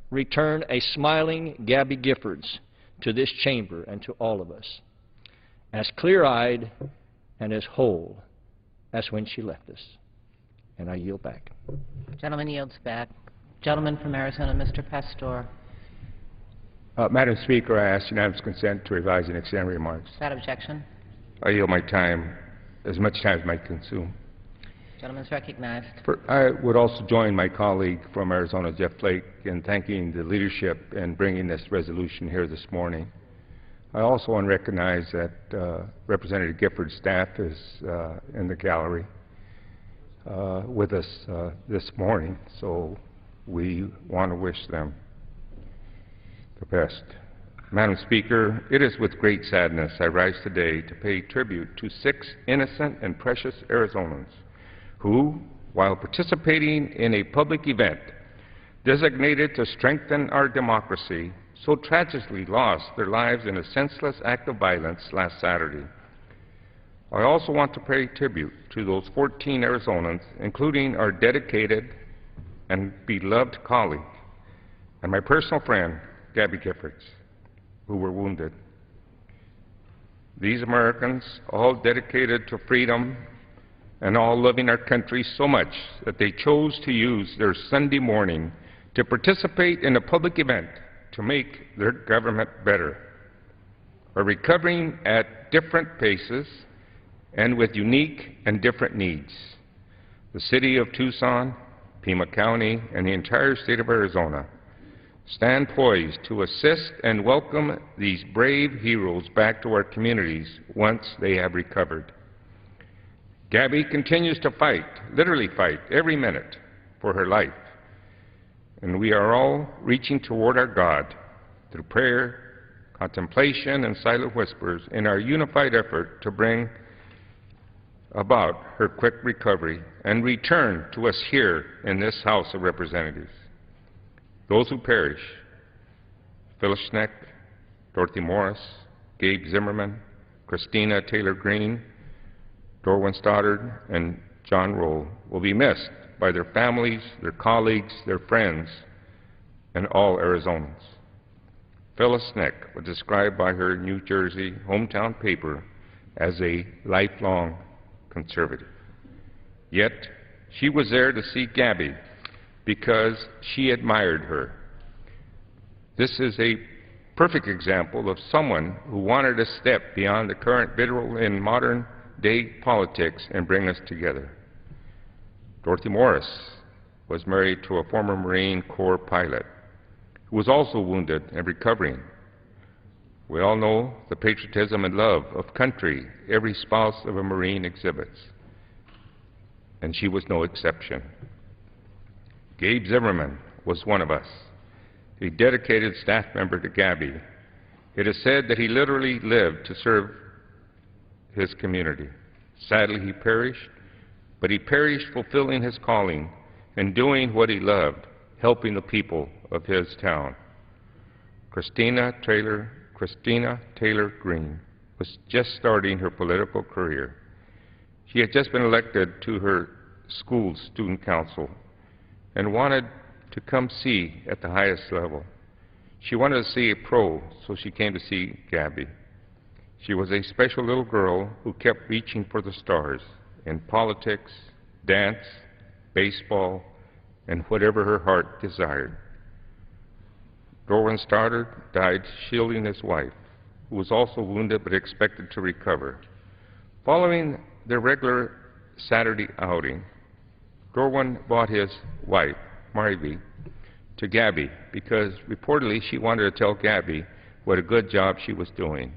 Speaker 13: return a smiling Gabby Giffords to this chamber and to all of us, as clear-eyed and as whole as when she left us. And I yield back.
Speaker 5: Gentleman yields back. Gentleman from Arizona, Mr. Pastor.
Speaker 8: Madam Speaker, I ask unanimous consent to revise and extend remarks.
Speaker 5: Without objection.
Speaker 8: I yield my time, as much time as might consume.
Speaker 5: Gentleman is recognized.
Speaker 8: I would also join my colleague from Arizona, Jeff Flake, in thanking the leadership in bringing this resolution here this morning. I also want to recognize that Representative Giffords' staff is in the gallery with us this morning, so we want to wish them the best. Madam Speaker, it is with great sadness I rise today to pay tribute to 6 innocent and precious Arizonans who, while participating in a public event designated to strengthen our democracy, so tragically lost their lives in a senseless act of violence last Saturday. I also want to pay tribute to those 14 Arizonans, including our dedicated and beloved colleague and my personal friend, Gabby Giffords, who were wounded. These Americans, all dedicated to freedom and all loving our country so much that they chose to use their Sunday morning to participate in a public event to make their government better, are recovering at different paces and with unique and different needs. The city of Tucson, Pima County, and the entire state of Arizona stand poised to assist and welcome these brave heroes back to our communities once they have recovered. Gabby continues to fight, literally fight, every minute for her life. And we are all reaching toward our God through prayer, contemplation, and silent whispers in our unified effort to bring about her quick recovery and return to us here in this House of Representatives. Those who perish: Phyllis Schneck, Dorothy Morris, Gabe Zimmerman, Christina Taylor Green, Dorwin Stoddard, and John Roll, will be missed by their families, their colleagues, their friends, and all Arizonans. Phyllis Schneck was described by her New Jersey hometown paper as a lifelong conservative. Yet, she was there to see Gabby because she admired her. This is a perfect example of someone who wanted to step beyond the current vitriol in modern-day politics and bring us together. Dorothy Morris was married to a former Marine Corps pilot who was also wounded and recovering. We all know the patriotism and love of country every spouse of a Marine exhibits, and she was no exception. Gabe Zimmerman was one of us, a dedicated staff member to Gabby. It is said that he literally lived to serve his community. Sadly, he perished, but he perished fulfilling his calling and doing what he loved, helping the people of his town. Christina Taylor Green was just starting her political career. She had just been elected to her school's student council and wanted to come see at the highest level. She wanted to see a pro, so she came to see Gabby. She was a special little girl who kept reaching for the stars in politics, dance, baseball, and whatever her heart desired. Dorwin Stoddard died shielding his wife, who was also wounded but expected to recover. Following their regular Saturday outing, Dorwin brought his wife, Marvy, to Gabby because reportedly she wanted to tell Gabby what a good job she was doing.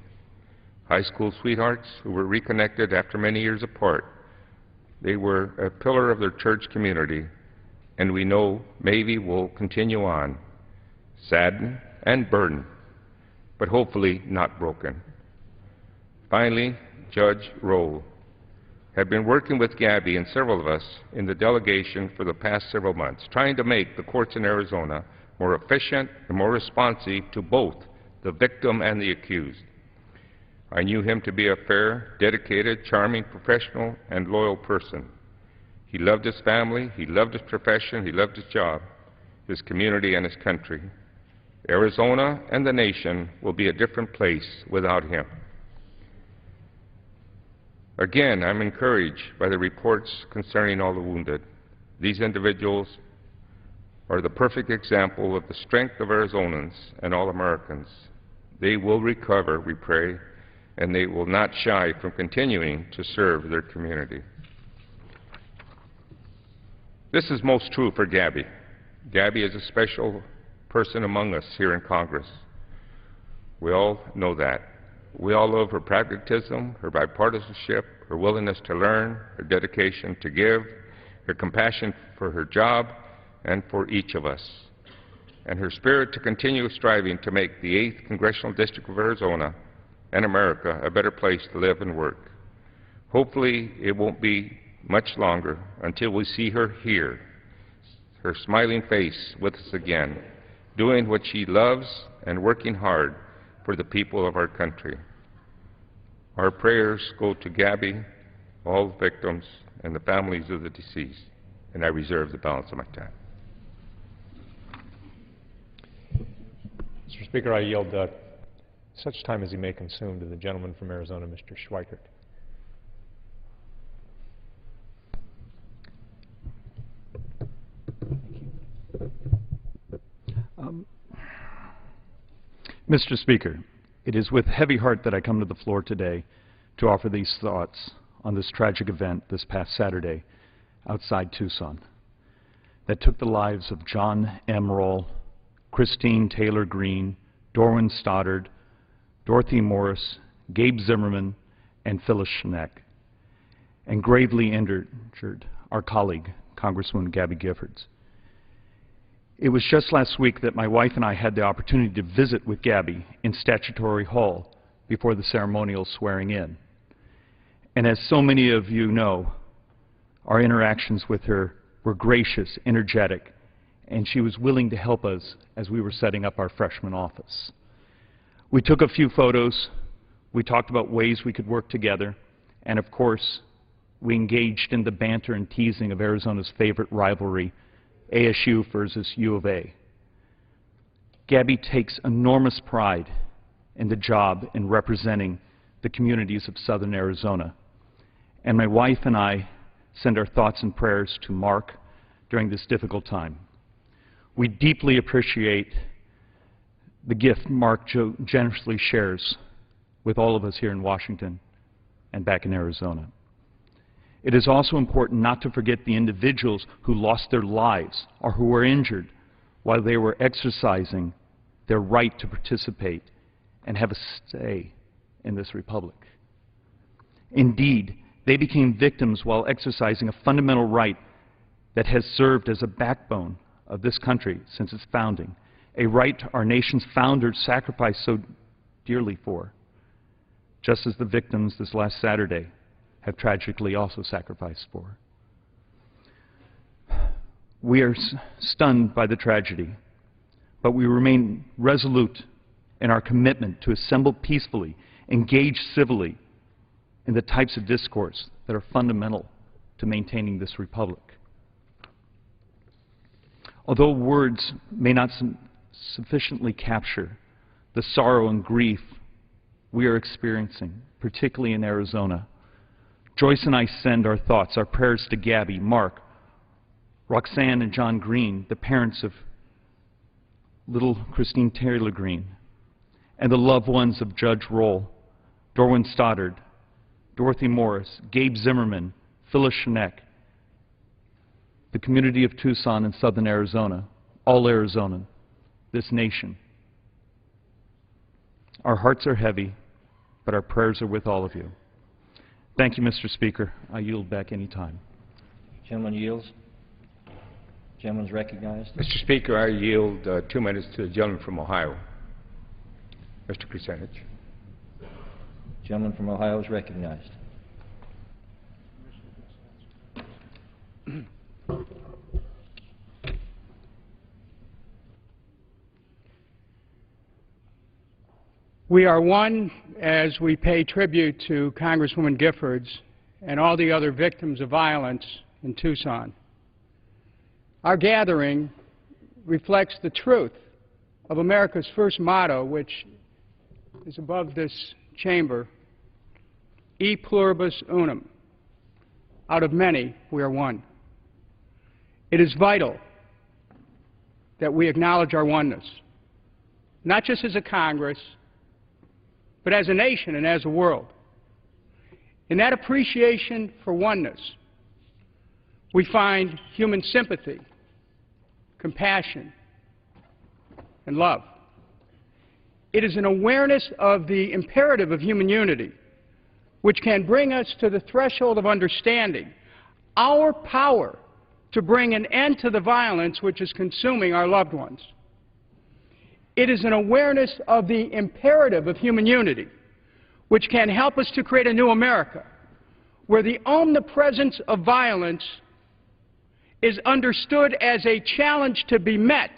Speaker 8: High school sweethearts who were reconnected after many years apart. They were a pillar of their church community, and we know Mavy will continue on, saddened and burdened, but hopefully not broken. Finally, Judge Roll had been working with Gabby and several of us in the delegation for the past several months, trying to make the courts in Arizona more efficient and more responsive to both the victim and the accused. I knew him to be a fair, dedicated, charming, professional, and loyal person. He loved his family, he loved his profession, he loved his job, his community, and his country. Arizona and the nation will be a different place without him. Again, I'm encouraged by the reports concerning all the wounded. These individuals are the perfect example of the strength of Arizonans and all Americans. They will recover, we pray, and they will not shy from continuing to serve their community. This is most true for Gabby. Gabby is a special person among us here in Congress. We all know that. We all love her pragmatism, her bipartisanship, her willingness to learn, her dedication to give, her compassion for her job and for each of us, and her spirit to continue striving to make the 8th Congressional District of Arizona and America a better place to live and work. Hopefully, it won't be much longer until we see her here, her smiling face with us again, doing what she loves and working hard for the people of our country. Our prayers go to Gabby, all the victims, and the families of the deceased, and I reserve the balance of my time.
Speaker 12: Mr. Speaker, I yield such time as he may consume to the gentleman from Arizona, Mr. Schweikert.
Speaker 14: Mr. Speaker, it is with heavy heart that I come to the floor today to offer these thoughts on this tragic event this past Saturday outside Tucson that took the lives of John M. Roll, Christine Taylor Green, Dorwin Stoddard, Dorothy Morris, Gabe Zimmerman, and Phyllis Schneck, and gravely injured our colleague, Congresswoman Gabby Giffords. It was just last week that my wife and I had the opportunity to visit with Gabby in Statutory Hall before the ceremonial swearing in. And as so many of you know, our interactions with her were gracious, energetic, and she was willing to help us as we were setting up our freshman office. We took a few photos, we talked about ways we could work together, and of course, we engaged in the banter and teasing of Arizona's favorite rivalry, ASU versus U of A. Gabby takes enormous pride in the job in representing the communities of southern Arizona. And my wife and I send our thoughts and prayers to Mark during this difficult time. We deeply appreciate the gift Mark generously shares with all of us here in Washington and back in Arizona. It is also important not to forget the individuals who lost their lives or who were injured while they were exercising their right to participate and have a say in this republic. Indeed, they became victims while exercising a fundamental right that has served as a backbone of this country since its founding, a right our nation's founders sacrificed so dearly for, just as the victims this last Saturday have tragically also sacrificed for. We are stunned by the tragedy, but we remain resolute in our commitment to assemble peacefully, engage civilly in the types of discourse that are fundamental to maintaining this republic. Although words may not sufficiently capture the sorrow and grief we are experiencing, particularly in Arizona, Joyce and I send our thoughts, our prayers to Gabby, Mark, Roxanne and John Green, the parents of little Christine Taylor Green, and the loved ones of Judge Roll, Dorwin Stoddard, Dorothy Morris, Gabe Zimmerman, Phyllis Schneck, the community of Tucson and southern Arizona, all Arizona, this nation. Our hearts are heavy, but our prayers are with all of you. Thank you, Mr. Speaker. I yield back any time.
Speaker 13: Gentleman yields. Gentleman's recognized.
Speaker 8: Mr. Speaker, I yield 2 minutes to the gentleman from Ohio. Mr. Kucinich.
Speaker 13: Gentleman from Ohio is recognized.
Speaker 4: We are one as we pay tribute to Congresswoman Giffords and all the other victims of violence in Tucson. Our gathering reflects the truth of America's first motto, which is above this chamber, E pluribus unum. Out of many, we are one. It is vital that we acknowledge our oneness, not just as a Congress, but as a nation and as a world. In that appreciation for oneness, we find human sympathy, compassion, and love. It is an awareness of the imperative of human unity, which can bring us to the threshold of understanding our power to bring an end to the violence which is consuming our loved ones. It is an awareness of the imperative of human unity, which can help us to create a new America, where the omnipresence of violence is understood as a challenge to be met,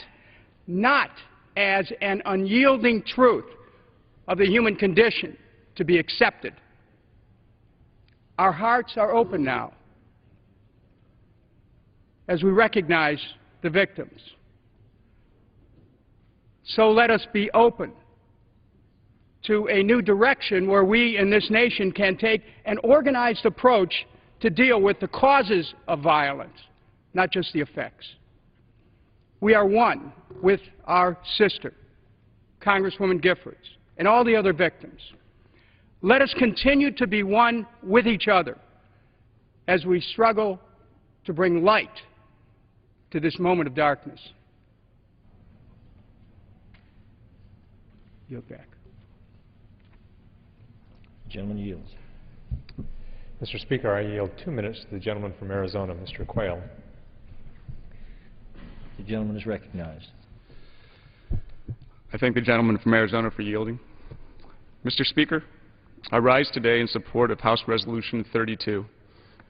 Speaker 4: not as an unyielding truth of the human condition to be accepted. Our hearts are open now as we recognize the victims. So let us be open to a new direction where we in this nation can take an organized approach to deal with the causes of violence, not just the effects. We are one with our sister, Congresswoman Giffords, and all the other victims. Let us continue to be one with each other as we struggle to bring light to this moment of darkness. Yield back.
Speaker 13: Gentleman yields.
Speaker 12: Mr. Speaker, I yield 2 minutes to the gentleman from Arizona, Mr. Quayle.
Speaker 13: The gentleman is recognized.
Speaker 15: I thank the gentleman from Arizona for yielding. Mr. Speaker, I rise today in support of House Resolution 32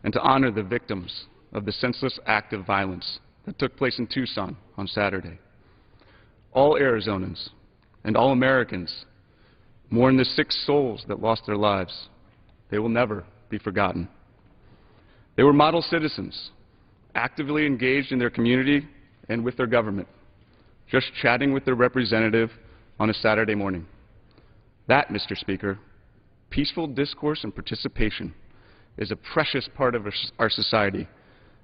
Speaker 15: and to honor the victims of the senseless act of violence that took place in Tucson on Saturday. All Arizonans and all Americans mourn the 6 souls that lost their lives. They will never be forgotten. They were model citizens, actively engaged in their community and with their government, just chatting with their representative on a Saturday morning. That, Mr. Speaker, peaceful discourse and participation is a precious part of our society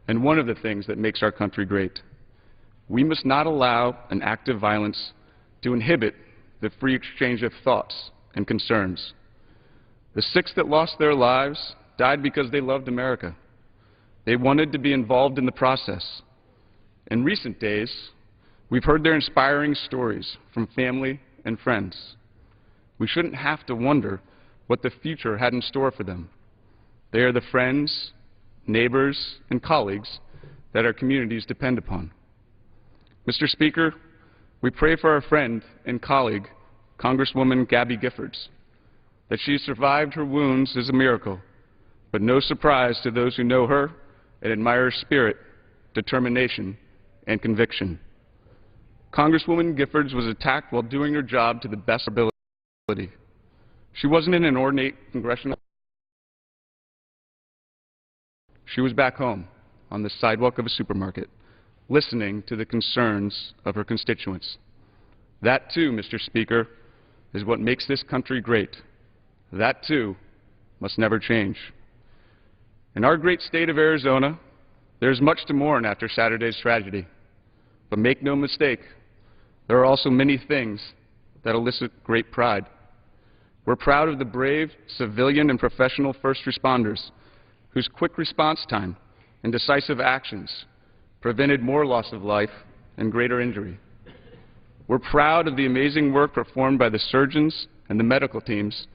Speaker 15: and one of the things that makes our country great. We must not allow an act of violence to inhibit the free exchange of thoughts and concerns. The 6 that lost their lives died because they loved America They wanted to be involved in the process. In recent days, we've heard their inspiring stories from family and friends. We shouldn't have to wonder what the future had in store for them. They are the friends, neighbors, and colleagues that our communities depend upon. Mr. Speaker, we pray for our friend and colleague, Congresswoman Gabby Giffords. That she survived her wounds is a miracle, but no surprise to those who know her and admire her spirit, determination, and conviction. Congresswoman Giffords was attacked while doing her job to the best of her ability. She wasn't in an ornate congressional. She was back home on the sidewalk of a supermarket, listening to the concerns of her constituents. That, too, Mr. Speaker, is what makes this country great. That, too, must never change. In our great state of Arizona, there is much to mourn after Saturday's tragedy. But make no mistake, there are also many things that elicit great pride. We're proud of the brave civilian and professional first responders whose quick response time and decisive actions prevented more loss of life and greater injury. We're proud of the amazing work performed by the surgeons and the medical teams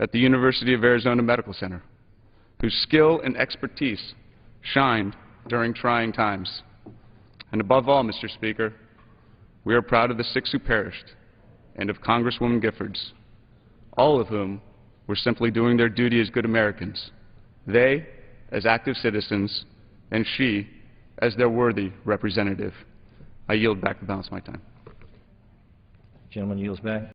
Speaker 15: at the University of Arizona Medical Center, whose skill and expertise shined during trying times. And above all, Mr. Speaker, we are proud of the 6 who perished and of Congresswoman Giffords, all of whom were simply doing their duty as good Americans, they as active citizens, and she as their worthy representative. I yield back the balance of my time.
Speaker 13: Gentleman yields back.